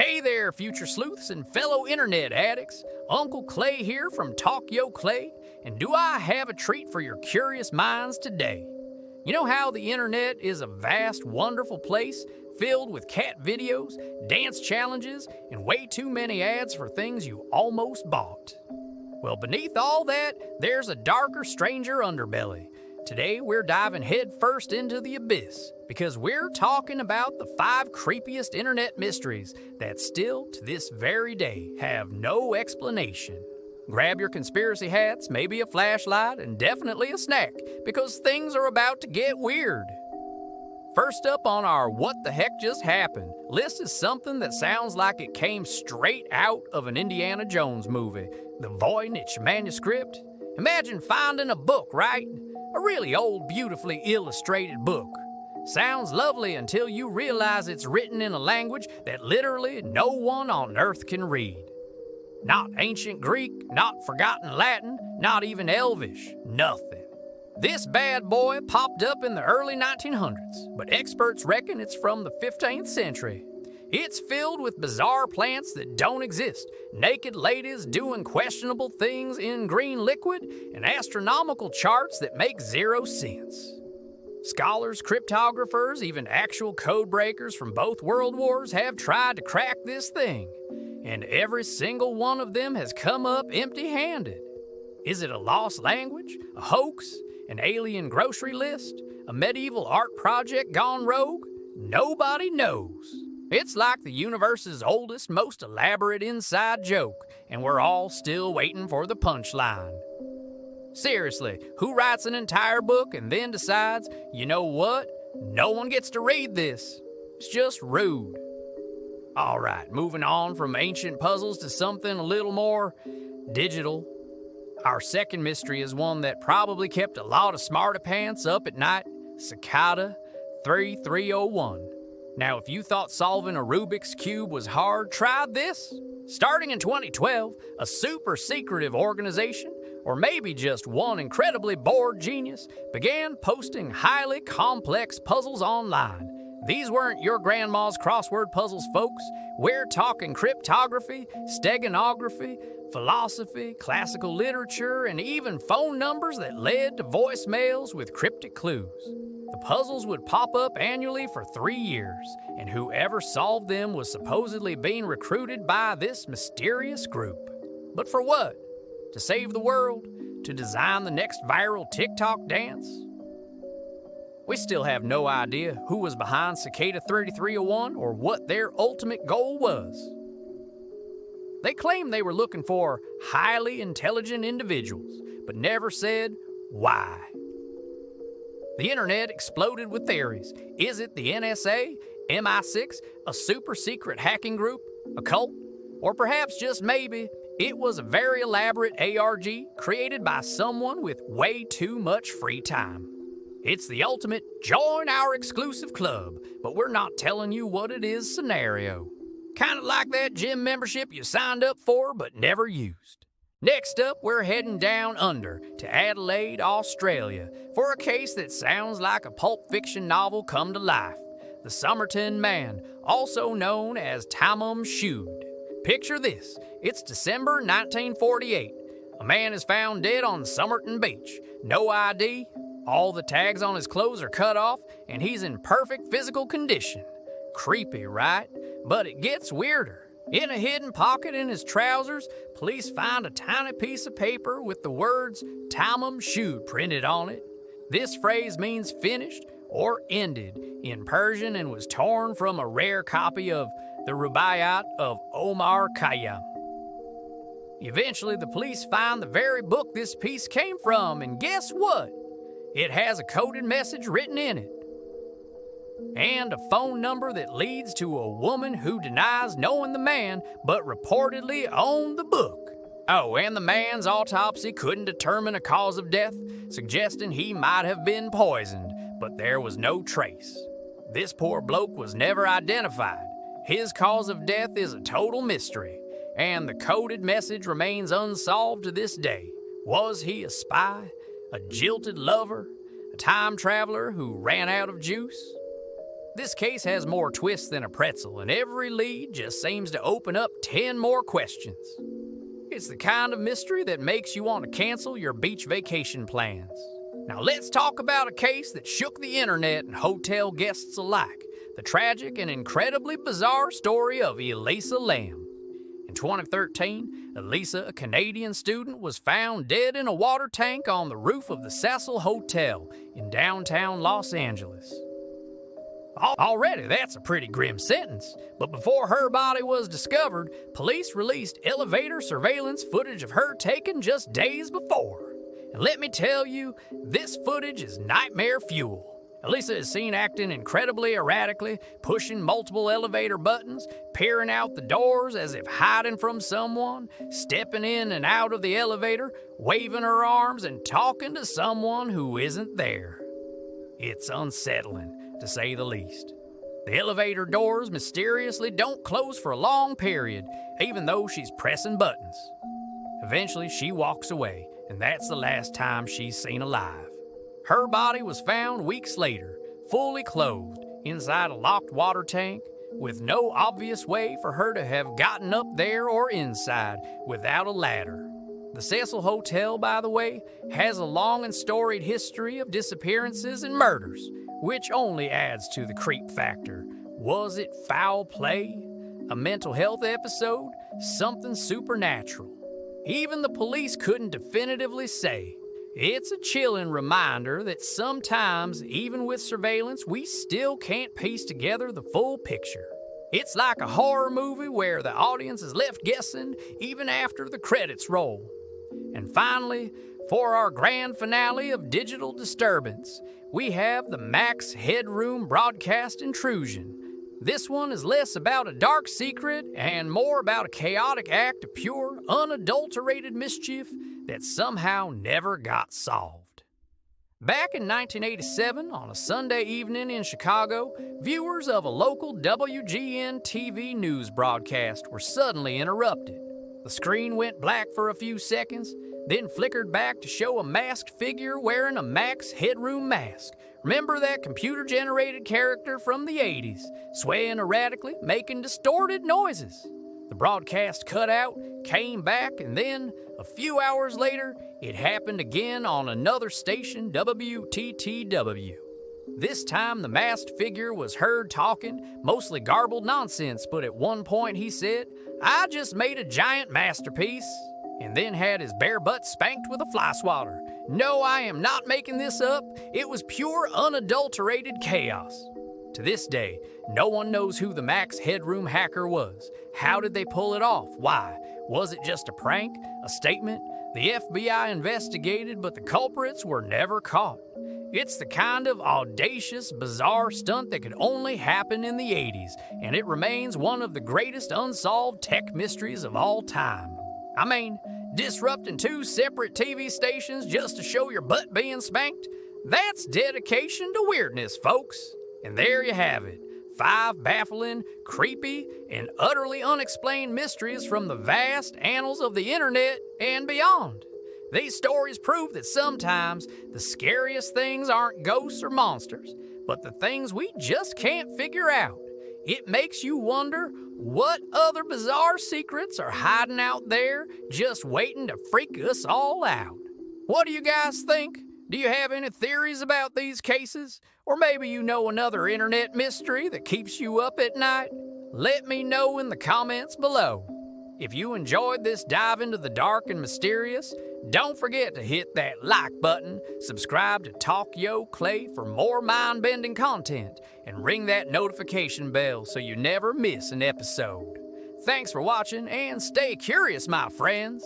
Hey there, future sleuths and fellow internet addicts. Uncle Clay here from Talk Yo Clay, and do I have a treat for your curious minds today? You know how the internet is a vast, wonderful place filled with cat videos, dance challenges, and way too many ads for things you almost bought? Well, beneath all that, there's a darker, stranger underbelly. Today, we're diving headfirst into the abyss because we're talking about the 5 creepiest internet mysteries that still, to this very day, have no explanation. Grab your conspiracy hats, maybe a flashlight, and definitely a snack because things are about to get weird. First up on our What the Heck Just Happened list is something that sounds like it came straight out of an Indiana Jones movie, the Voynich Manuscript. Imagine finding a book, right? A really old, beautifully illustrated book. Sounds lovely until you realize it's written in a language that literally no one on earth can read. Not ancient Greek, not forgotten Latin, not even Elvish, nothing. This bad boy popped up in the early 1900s, but experts reckon it's from the 15th century. It's filled with bizarre plants that don't exist, naked ladies doing questionable things in green liquid, and astronomical charts that make zero sense. Scholars, cryptographers, even actual code breakers from both world wars have tried to crack this thing, and every single one of them has come up empty-handed. Is it a lost language, a hoax, an alien grocery list, a medieval art project gone rogue? Nobody knows. It's like the universe's oldest, most elaborate inside joke, and we're all still waiting for the punchline. Seriously, who writes an entire book and then decides, you know what? No one gets to read this. It's just rude. All right, moving on from ancient puzzles to something a little more digital. Our second mystery is one that probably kept a lot of smarty-pants up at night, Cicada 3301. Now, if you thought solving a Rubik's Cube was hard, try this. Starting in 2012, a super secretive organization, or maybe just one incredibly bored genius, began posting highly complex puzzles online. These weren't your grandma's crossword puzzles, folks. We're talking cryptography, steganography, philosophy, classical literature, and even phone numbers that led to voicemails with cryptic clues. The puzzles would pop up annually for 3 years, and whoever solved them was supposedly being recruited by this mysterious group. But for what? To save the world? To design the next viral TikTok dance? We still have no idea who was behind Cicada 3301 or what their ultimate goal was. They claimed they were looking for highly intelligent individuals, but never said why. The internet exploded with theories. Is it the NSA, MI6, a super secret hacking group, a cult, or perhaps just maybe it was a very elaborate ARG created by someone with way too much free time? It's the ultimate join our exclusive club, but we're not telling you what it is scenario. Kind of like that gym membership you signed up for but never used. Next up, we're heading down under to Adelaide, Australia, for a case that sounds like a pulp fiction novel come to life. The Somerton Man, also known as Taman Shud. Picture this, it's December 1948. A man is found dead on Somerton Beach. No ID, all the tags on his clothes are cut off, and he's in perfect physical condition. Creepy, right? But it gets weirder. In a hidden pocket in his trousers, police find a tiny piece of paper with the words Taman Shud printed on it. This phrase means finished or ended in Persian and was torn from a rare copy of the Rubaiyat of Omar Khayyam. Eventually, the police find the very book this piece came from, and guess what? It has a coded message written in it. And a phone number that leads to a woman who denies knowing the man, but reportedly owned the book. Oh, and the man's autopsy couldn't determine a cause of death, suggesting he might have been poisoned, but there was no trace. This poor bloke was never identified. His cause of death is a total mystery, and the coded message remains unsolved to this day. Was he a spy, a jilted lover, a time traveler who ran out of juice? This case has more twists than a pretzel, and every lead just seems to open up 10 more questions. It's the kind of mystery that makes you want to cancel your beach vacation plans. Now let's talk about a case that shook the internet and hotel guests alike, the tragic and incredibly bizarre story of Elisa Lam. In 2013, Elisa, a Canadian student, was found dead in a water tank on the roof of the Cecil Hotel in downtown Los Angeles. Already, that's a pretty grim sentence, but before her body was discovered, police released elevator surveillance footage of her taken just days before. And let me tell you, this footage is nightmare fuel. Elisa is seen acting incredibly erratically, pushing multiple elevator buttons, peering out the doors as if hiding from someone, stepping in and out of the elevator, waving her arms and talking to someone who isn't there. It's unsettling, to say the least. The elevator doors mysteriously don't close for a long period, even though she's pressing buttons. Eventually, she walks away, and that's the last time she's seen alive. Her body was found weeks later, fully clothed, inside a locked water tank, with no obvious way for her to have gotten up there or inside without a ladder. The Cecil Hotel, by the way, has a long and storied history of disappearances and murders, which only adds to the creep factor. Was it foul play? A mental health episode? Something supernatural? Even the police couldn't definitively say. It's a chilling reminder that sometimes, even with surveillance, we still can't piece together the full picture. It's like a horror movie where the audience is left guessing even after the credits roll. And finally, for our grand finale of digital disturbance, we have the Max Headroom broadcast intrusion. This one is less about a dark secret and more about a chaotic act of pure, unadulterated mischief that somehow never got solved. Back in 1987, on a Sunday evening in Chicago, viewers of a local WGN TV news broadcast were suddenly interrupted. The screen went black for a few seconds, then flickered back to show a masked figure wearing a Max Headroom mask. Remember that computer-generated character from the 80s, swaying erratically, making distorted noises? The broadcast cut out, came back, and then, a few hours later, it happened again on another station, WTTW. This time, the masked figure was heard talking, mostly garbled nonsense, but at one point he said, "I just made a giant masterpiece," and then had his bare butt spanked with a fly swatter. No, I am not making this up. It was pure, unadulterated chaos. To this day, no one knows who the Max Headroom hacker was. How did they pull it off? Why? Was it just a prank? A statement? The FBI investigated, but the culprits were never caught. It's the kind of audacious, bizarre stunt that could only happen in the 80s, and it remains one of the greatest unsolved tech mysteries of all time. I mean, disrupting 2 separate TV stations just to show your butt being spanked? That's dedication to weirdness, folks. And there you have it. 5 baffling, creepy, and utterly unexplained mysteries from the vast annals of the internet and beyond. These stories prove that sometimes the scariest things aren't ghosts or monsters, but the things we just can't figure out. It makes you wonder what other bizarre secrets are hiding out there just waiting to freak us all out. What do you guys think? Do you have any theories about these cases? Or maybe you know another internet mystery that keeps you up at night? Let me know in the comments below. If you enjoyed this dive into the dark and mysterious, don't forget to hit that like button, subscribe to Talk Yo Clay for more mind-bending content, and ring that notification bell so you never miss an episode. Thanks for watching, and stay curious, my friends.